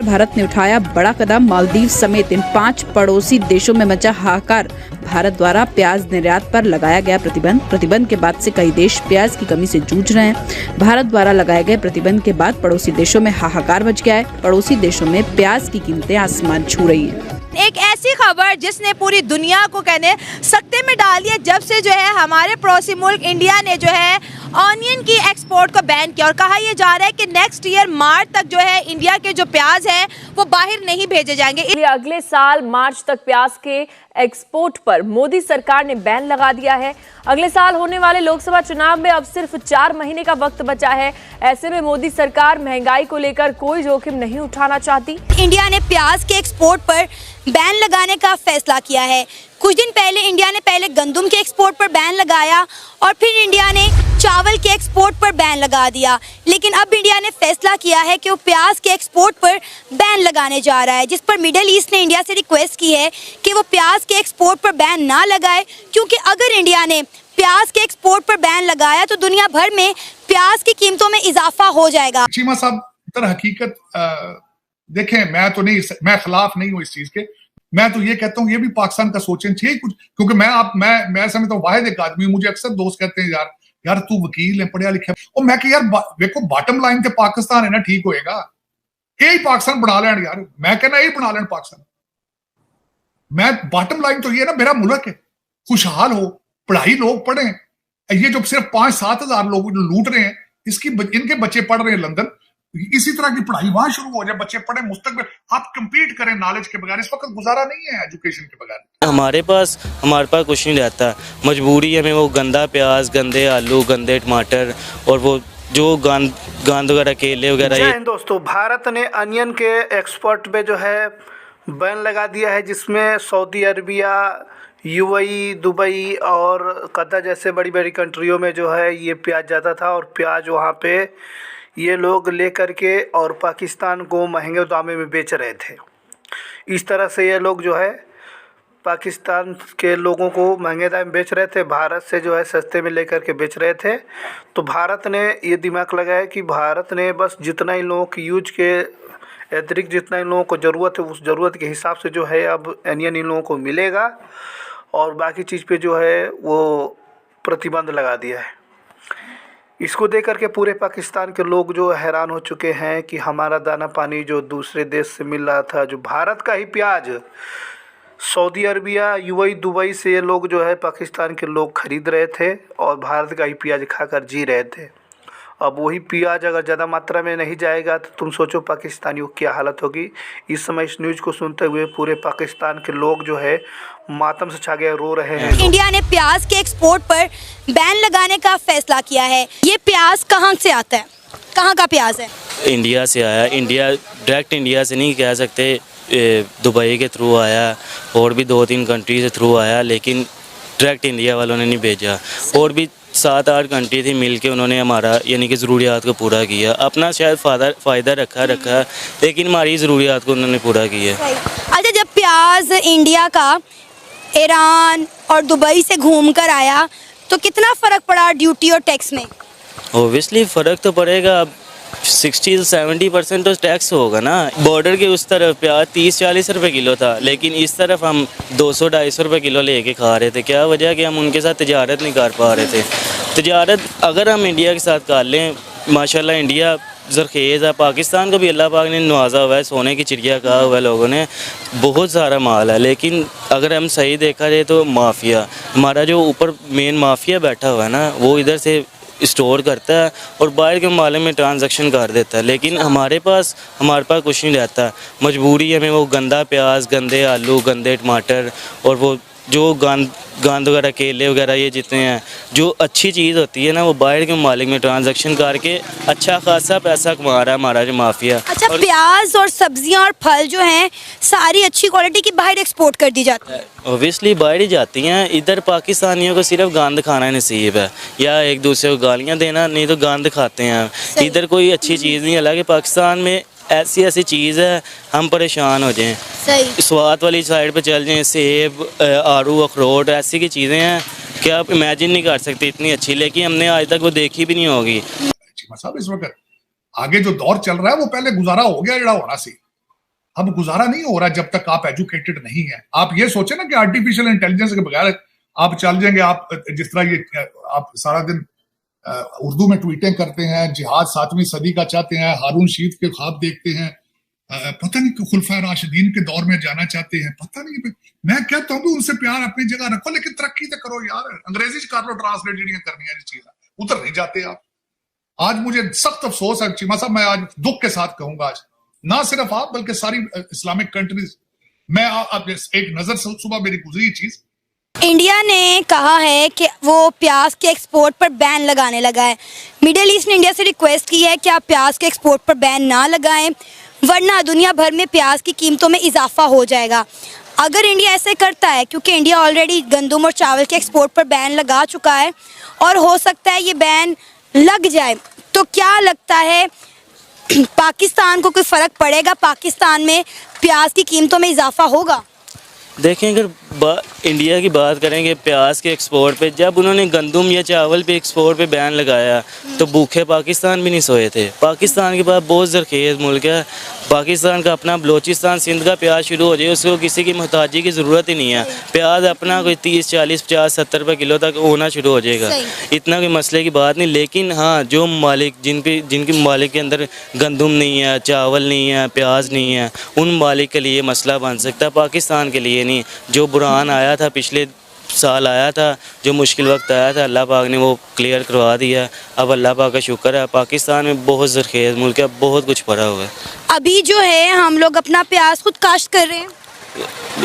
भारत ने उठाया बड़ा कदम। मालदीव समेत इन 5 पड़ोसी देशों में मचा हाहाकार। भारत द्वारा प्याज निर्यात पर लगाया गया प्रतिबंध के बाद से कई देश प्याज की कमी से जूझ रहे हैं। भारत द्वारा लगाए गए प्रतिबंध के बाद पड़ोसी देशों में हाहाकार मच गया है। पड़ोसी देशों में प्याज की कीमतें आसमान छू रही हैं। एक ऐसी खबर जिसने पूरी दुनिया को कहने सकते में डाल दिया, जब से जो है हमारे पड़ोसी मुल्क इंडिया ने जो है ऑनियन की एक्सपोर्ट को बैन किया और कहा यह जा रहा है कि नेक्स्ट ईयर मार्च तक जो है इंडिया के जो प्याज है वो बाहर नहीं भेजे जाएंगे। अगले साल मार्च तक प्याज के एक्सपोर्ट पर मोदी सरकार ने बैन लगा दिया है। अगले साल होने वाले लोकसभा चुनाव में अब सिर्फ 4 महीने का वक्त बचा है। ऐसे में मोदी सरकार महंगाई को लेकर कोई जोखिम नहीं उठाना चाहती। इंडिया ने प्याज के एक्सपोर्ट पर बैन लगाने का फैसला किया है। कुछ दिन पहले इंडिया ने पहले गंदम के एक्सपोर्ट पर बैन लगाया और फिर इंडिया ने चावल के एक्सपोर्ट पर बैन लगा दिया, लेकिन अब इंडिया ने फैसला किया है कि वो प्याज के एक्सपोर्ट पर बैन लगाने जा रहा है, जिस पर मिडिल ईस्ट ने इंडिया से रिक्वेस्ट की है कि वो प्याज के एक्सपोर्ट पर बैन ना लगाए, क्योंकि अगर इंडिया ने प्याज के एक्सपोर्ट पर बैन लगाया तो दुनिया भर में प्याज की कीमतों में इजाफा हो जाएगा। चीमा साहब, तर हकीकत देखें, मैं खिलाफ नहीं हूँ इस चीज के। मैं तो ये कहता हूँ ये भी पाकिस्तान का सोचना चाहिए कुछ, क्योंकि मैं समझता हूँ वाहिद एक आदमी, मुझे अक्सर दोस्त कहते हैं यार तू वकील है, पढ़िया लिखा, और मैं कि यार देखो बॉटम लाइन ते पाकिस्तान है ना, ठीक होएगा, यही पाकिस्तान बना लें यार। मैं कहना यही बना लें पाकिस्तान। मैं बॉटम लाइन तो ये ना, मेरा मुल्क है, खुशहाल हो, पढ़ाई लोग पढ़े। ये जो सिर्फ 5-7 हजार लोग लूट रहे हैं, इनके बच्चे पढ़ रहे हैं लंदन, इसी तरह की पढ़ाई वहां शुरू हो जाए, बच्चे पढ़े, मुस्तकबिल आप कंपीट करें नॉलेज के बगैर। इस वक्त गुजारा नहीं है एजुकेशन के बगैर। हमारे पास कुछ नहीं रहता, मजबूरी है हमें वो गंदा प्याज, गंदे आलू, गंदे टमाटर और वो जो गांद वगैरह, केले वगैरह। दोस्तों, भारत ने अनियन के एक्सपोर्ट पे जो है बैन लगा दिया है, जिसमें सऊदी अरबिया, यूएई, दुबई और कतर जैसे बड़ी बड़ी कंट्रियों में जो है ये प्याज जाता था और प्याज वहाँ पे ये लोग ले कर के और पाकिस्तान को महंगे दामों में बेच रहे थे। इस तरह से ये लोग जो है पाकिस्तान के लोगों को महंगे दाम में बेच रहे थे, भारत से जो है सस्ते में लेकर के बेच रहे थे। तो भारत ने ये दिमाग लगाया कि भारत ने बस जितना इन लोगों की यूज के अतिरिक्त जितना इन लोगों को ज़रूरत है, उस ज़रूरत के हिसाब से जो है अब अनियन इन लोगों को मिलेगा और बाकी चीज़ पे जो है वो प्रतिबंध लगा दिया है। इसको देख कर के पूरे पाकिस्तान के लोग जो हैरान हो चुके हैं कि हमारा दाना पानी जो दूसरे देश से मिल रहा था, जो भारत का ही प्याज सऊदी अरबिया, यूएई, दुबई से ये लोग जो है पाकिस्तान के लोग ख़रीद रहे थे और भारत का ही प्याज खाकर जी रहे थे। अब वही प्याज अगर ज़्यादा मात्रा में नहीं जाएगा तो तुम सोचो पाकिस्तानियों की क्या हालत होगी। इस समय इस न्यूज़ को सुनते हुए पूरे पाकिस्तान के लोग जो है मातम से छा गए, रो रहे हैं। इंडिया ने प्याज के एक्सपोर्ट पर बैन लगाने का फैसला किया है। ये प्याज कहाँ से आता है, कहाँ का प्याज है? इंडिया से आया। डायरेक्ट इंडिया से नहीं कह सकते, दुबई के थ्रू आया और भी 2-3 कंट्री से थ्रू आया, लेकिन डायरेक्ट इंडिया वालों ने नहीं भेजा। और भी 7-8 कंट्री थी मिलके उन्होंने हमारा यानी कि ज़रूरियात को पूरा किया। अपना शायद फ़ायदा रखा लेकिन हमारी ज़रूरियात को उन्होंने पूरा किया। अच्छा, जब प्याज इंडिया का ईरान और दुबई से घूम कर आया तो कितना फ़र्क पड़ा ड्यूटी और टैक्स में? ओबियसली फ़र्क तो पड़ेगा। अब 60-70% तो टैक्स होगा ना। बॉर्डर के उस तरफ प्याज 30-40 रुपये किलो था, लेकिन इस तरफ हम 200-250 रुपये किलो लेके खा रहे थे। क्या वजह कि हम उनके साथ तिजारत नहीं कर पा रहे थे। तिजारत अगर हम इंडिया के साथ कर लें, माशाल्लाह इंडिया ज़रखेज़ है। पाकिस्तान को भी अल्लाह पाक ने नवाजा हुआ है, सोने की चिड़िया कहा हुआ है लोगों ने, बहुत सारा माल है। लेकिन अगर हम सही देखा जाए तो माफिया, हमारा जो ऊपर मेन माफिया बैठा हुआ है ना, वो इधर से स्टोर करता है और बाहर के मामले में ट्रांजैक्शन कर देता है। लेकिन हमारे पास कुछ नहीं रहता, मजबूरी है हमें वो गंदा प्याज, गंदे आलू, गंदे टमाटर और वो जो गांद वगैरह, केले वगैरह, ये जितने हैं जो अच्छी चीज़ होती है ना, वो बाहर के मालिक में ट्रांजैक्शन करके अच्छा खासा पैसा कमा रहा है हमारा जो माफिया। अच्छा, प्याज और सब्जियां और फल जो हैं सारी अच्छी क्वालिटी की बाहर एक्सपोर्ट कर दी जाती है। ओबियसली बाहर ही जाती हैं। इधर पाकिस्तानियों को सिर्फ गांद खाना नसीब है या एक दूसरे को गालियाँ देना, नहीं तो गांद खाते हैं। इधर कोई अच्छी चीज़ नहीं। हालांकि पाकिस्तान में ऐसी चीज़ है, हम परेशान हो जाएं। स्वाद वाली साइड पे चल जाएं, सेब, आड़ू, अखरोट, ऐसी की चीज़ें हैं कि आप इमेजिन नहीं कर सकते इतनी अच्छी, लेकिन हमने आज तक वो देखी भी नहीं होगी। साहब, इस वक्त आगे जो दौर चल रहा है वो पहले गुजारा हो गया जड़ा होना सी। अब गुजारा नहीं हो रहा जब तक आप एजुकेटेड नहीं है। आप ये सोचे ना कि आर्टिफिशियल इंटेलिजेंस के बगैर आप चल जाएंगे, आप जिस तरह ये आप सारा दिन उर्दू में ट्वीटें करते हैं, जिहाद 7वीं सदी का चाहते हैं, हारून शीद के ख्वाब देखते हैं, पता नहीं खुलफा राशिदीन के दौर में जाना चाहते हैं, पता नहीं। मैं कहता हूँ कि उनसे प्यार अपनी जगह रखो, लेकिन तरक्की तो करो यार। अंग्रेजी कर लो ट्रांसलेट जी करनी है चीज, उधर नहीं जाते आप। आज मुझे सख्त अफसोस है चीमा साहब, मैं आज दुख के साथ कहूंगा, आज ना सिर्फ आप बल्कि सारी इस्लामिक कंट्रीज, मैं आप एक नजर सुबह मेरी गुजरी चीज, इंडिया ने कहा है कि वो प्याज के एक्सपोर्ट पर बैन लगाने लगा है। मिडिल ईस्ट ने इंडिया से रिक्वेस्ट की है कि आप प्याज के एक्सपोर्ट पर बैन ना लगाएं, वरना दुनिया भर में प्याज की कीमतों में इजाफा हो जाएगा। अगर इंडिया ऐसे करता है, क्योंकि इंडिया ऑलरेडी गंदम और चावल के एक्सपोर्ट पर बैन लगा चुका है और हो सकता है ये बैन लग जाए, तो क्या लगता है पाकिस्तान को कोई फ़र्क पड़ेगा? पाकिस्तान में प्याज की कीमतों में इजाफा होगा? देखें, अगर इंडिया की बात करेंगे प्याज के एक्सपोर्ट पे, जब उन्होंने गंदम या चावल पे एक्सपोर्ट पे बैन लगाया तो भूखे पाकिस्तान भी नहीं सोए थे। पाकिस्तान के पास बहुत ज़रखेज़ मुल्क है, पाकिस्तान का अपना बलोचिस्तान सिंध का प्याज शुरू हो जाए, उसको किसी की मोहताजी की ज़रूरत ही नहीं है। प्याज अपना कोई 30, 40, 50, 70 रुपये किलो तक होना शुरू हो जाएगा, इतना कोई मसले की बात नहीं। लेकिन हाँ, जो मालिक जिनके मालिक के अंदर गंदम नहीं है, चावल नहीं है, प्याज नहीं है, उन मालिक के लिए मसला बन सकता है, पाकिस्तान के लिए नहीं। जो बुरहान आया था पिछले साल आया था, जो मुश्किल वक्त आया था, अल्लाह पाक ने वो क्लियर करवा दिया। अब अल्लाह पाक का शुक्र है, पाकिस्तान में बहुत ज़रखेज़ मुल्क है, बहुत कुछ पड़ा हुआ है। अभी जो है हम लोग अपना प्याज खुद काश्त कर रहे हैं,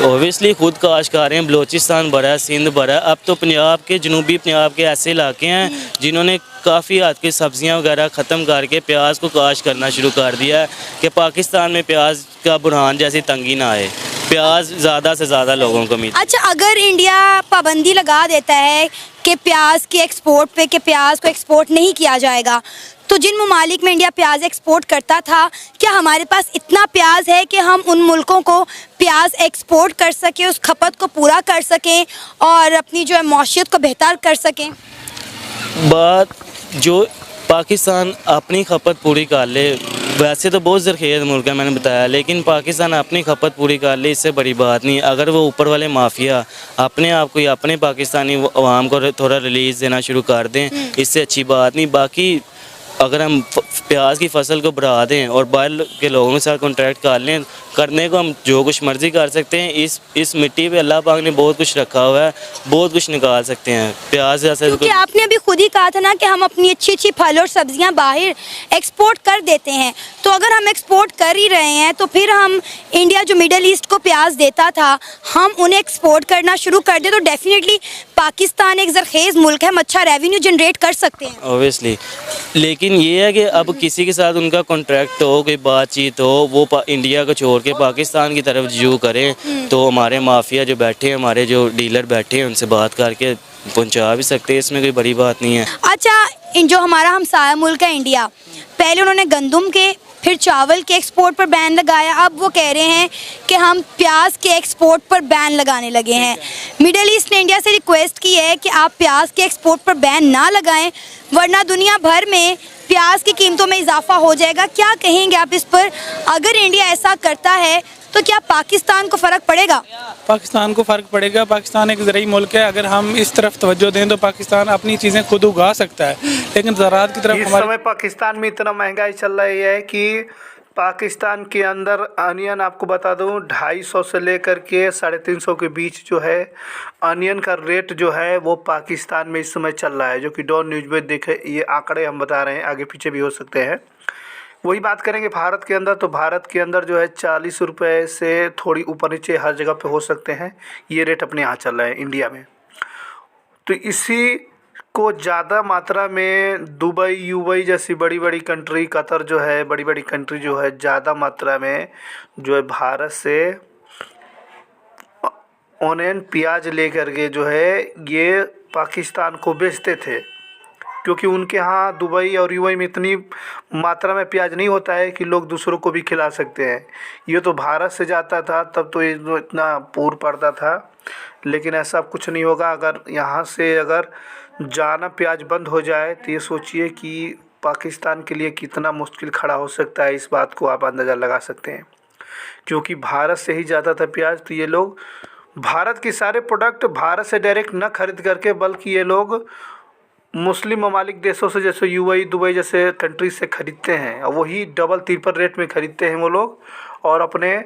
ओबियसली खुद काश्त कर रहे हैं, बलोचिस्तान भरा है, सिंध भरा है। अब तो पंजाब के, जनूबी पंजाब के ऐसे इलाके हैं जिन्होंने काफ़ी हद के सब्जियां वगैरह ख़त्म करके प्याज को काश्त करना शुरू कर दिया है कि पाकिस्तान में प्याज का बुरहान जैसी तंगी ना आए, प्याज ज़्यादा से ज़्यादा लोगों को मिले। अच्छा, अगर इंडिया पाबंदी लगा देता है कि प्याज के एक्सपोर्ट पे, कि प्याज को एक्सपोर्ट नहीं किया जाएगा, तो जिन ममालिक में इंडिया प्याज एक्सपोर्ट करता था, क्या हमारे पास इतना प्याज है कि हम उन मुल्कों को प्याज एक्सपोर्ट कर सकें, उस खपत को पूरा कर सकें और अपनी जो है मौशियत को बेहतर कर सकें? बात जो पाकिस्तान अपनी खपत पूरी कर ले, वैसे तो बहुत ज़रखेज़ मुल्क है मैंने बताया, लेकिन पाकिस्तान अपनी खपत पूरी कर ले, इससे बड़ी बात नहीं। अगर वो ऊपर वाले माफिया अपने आप को, अपने पाकिस्तानी अवाम को थोड़ा रिलीज़ देना शुरू कर दें, इससे अच्छी बात नहीं। बाकी अगर हम प्याज की फसल को बढ़ा दें और बाहर के लोगों के साथ कॉन्ट्रैक्ट कर लें, करने को हम जो कुछ मर्ज़ी कर सकते हैं। इस मिट्टी पे अल्लाह पाक ने बहुत कुछ रखा हुआ है, बहुत कुछ निकाल सकते हैं प्याज जैसे। क्योंकि आपने अभी खुद ही कहा था ना कि हम अपनी अच्छी अच्छी फल और सब्जियां बाहर एक्सपोर्ट कर देते हैं, तो अगर हम एक्सपोर्ट कर ही रहे हैं तो फिर हम इंडिया जो मिडल ईस्ट को प्याज देता था, हम उन्हें एक्सपोर्ट करना शुरू कर दें तो डेफिनेटली पाकिस्तान एक ज़रखेज़ मुल्क है, हम अच्छा रेवेन्यू जनरेट कर सकते हैं ओबियसली। लेकिन ये है कि अब किसी के साथ उनका कॉन्ट्रैक्ट हो, कोई बातचीत हो, वो इंडिया को छोड़ के पाकिस्तान की तरफ रुजू करें, तो हमारे माफिया जो बैठे हैं, हमारे जो डीलर बैठे हैं, उनसे बात करके पहुंचा भी सकते हैं, इसमें कोई बड़ी बात नहीं है। अच्छा, जो हमारा हमसाया मुल्क है इंडिया, पहले उन्होंने गंदम के, फिर चावल के एक्सपोर्ट पर बैन लगाया, अब वो कह रहे हैं कि हम प्याज के एक्सपोर्ट पर बैन लगाने लगे हैं। मिडिल ईस्ट ने इंडिया से रिक्वेस्ट की है कि आप प्याज के एक्सपोर्ट पर बैन ना लगाएं, वरना दुनिया भर में प्याज की कीमतों में इजाफा हो जाएगा। क्या कहेंगे आप इस पर? अगर इंडिया ऐसा करता है तो क्या पाकिस्तान को फ़र्क पड़ेगा? पाकिस्तान को फ़र्क पड़ेगा। पाकिस्तान एक ज़रूरी मुल्क है, अगर हम इस तरफ तवज्जो दें तो पाकिस्तान अपनी चीज़ें खुद उगा सकता है, लेकिन ज़राअत की तरफ इस समय पाकिस्तान में इतना महंगाई चल रही है कि पाकिस्तान के अंदर अनियन, आपको बता दूं, 250 से लेकर के 350 के बीच जो है अनियन का रेट जो है वो पाकिस्तान में इस समय चल रहा है, जो कि डॉन न्यूज़ में देखे ये आंकड़े हम बता रहे हैं, आगे पीछे भी हो सकते हैं। वही बात करेंगे भारत के अंदर, तो भारत के अंदर जो है 40 रुपये से थोड़ी ऊपर नीचे हर जगह पे हो सकते हैं, ये रेट अपने यहाँ चल रहा है इंडिया में। तो इसी को ज़्यादा मात्रा में दुबई, यूएई जैसी बड़ी बड़ी कंट्री, कतर जो है, बड़ी बड़ी कंट्री जो है ज़्यादा मात्रा में जो है भारत से ऑनियन, प्याज लेकर के जो है ये पाकिस्तान को बेचते थे, क्योंकि उनके यहाँ दुबई और यूएई में इतनी मात्रा में प्याज नहीं होता है कि लोग दूसरों को भी खिला सकते हैं। ये तो भारत से जाता था तब तो ये इतना पूर पड़ता था, लेकिन ऐसा कुछ नहीं होगा। अगर यहाँ से अगर जाना प्याज बंद हो जाए तो ये सोचिए कि पाकिस्तान के लिए कितना मुश्किल खड़ा हो सकता है, इस बात को आप अंदाज़ा लगा सकते हैं। क्योंकि भारत से ही ज़्यादा था प्याज। तो ये लोग भारत के सारे प्रोडक्ट भारत से डायरेक्ट न खरीद करके, बल्कि ये लोग मुस्लिम ममालिक देशों से जैसे यूएई, दुबई जैसे कंट्री से ख़रीदते हैं और वही डबल ट्रिपल रेट में ख़रीदते हैं वो लोग, और अपने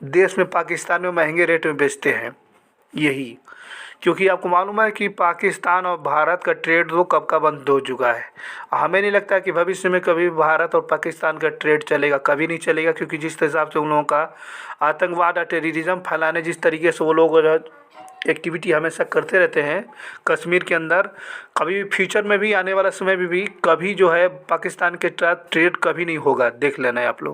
देश में पाकिस्तान में महंगे रेट में बेचते हैं। यही क्योंकि आपको मालूम है कि पाकिस्तान और भारत का ट्रेड वो कब का बंद हो चुका है। हमें नहीं लगता कि भविष्य में कभी भारत और पाकिस्तान का ट्रेड चलेगा, कभी नहीं चलेगा, क्योंकि जिस हिसाब से उन लोगों का आतंकवाद और टेररिज्म फैलाने जिस तरीके से वो लोग एक्टिविटी हमेशा करते रहते हैं कश्मीर के अंदर, कभी फ्यूचर में भी, आने वाला समय में भी कभी जो है पाकिस्तान के साथ ट्रेड कभी नहीं होगा। देख लेना है आप लोग।